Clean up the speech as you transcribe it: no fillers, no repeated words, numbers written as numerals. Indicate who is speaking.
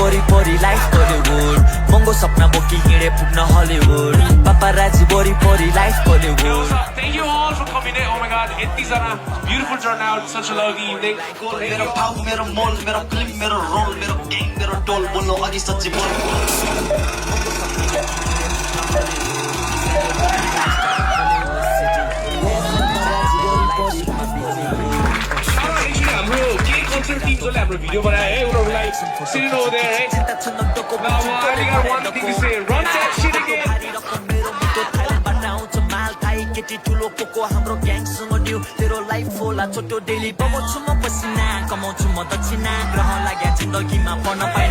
Speaker 1: वरिपरि life Bollywood महँगो सपना बोकी हिँडे पुग्न हलिउड पापाराजी वरिपरि life Bollywood
Speaker 2: Thank you all for coming in. Oh my god, यतिजना beautiful turnout, such a lovely evening.
Speaker 3: मेरो ठाउँ मेरो मोल मेरो फिल्म मेरो रोल मेरो ग्याङ मेरो टोल बोल्नु अघि सच्ची बोल
Speaker 2: हाम्रो के कल्चर टिमले हाम्रो भिडियो बनाए है उनीहरूलाई sitting over there है Now I only got one thing to say, run that shit again.
Speaker 1: केटी ठुलो पोको हाम्रो ग्याङसँग न्यू तेरो लाइफ होला छोटो डेली बगाउँछु म पसिना कमाउँछु म दक्षिणा ग्रह लाग्या जिन्दगीमा पढ्न पाइन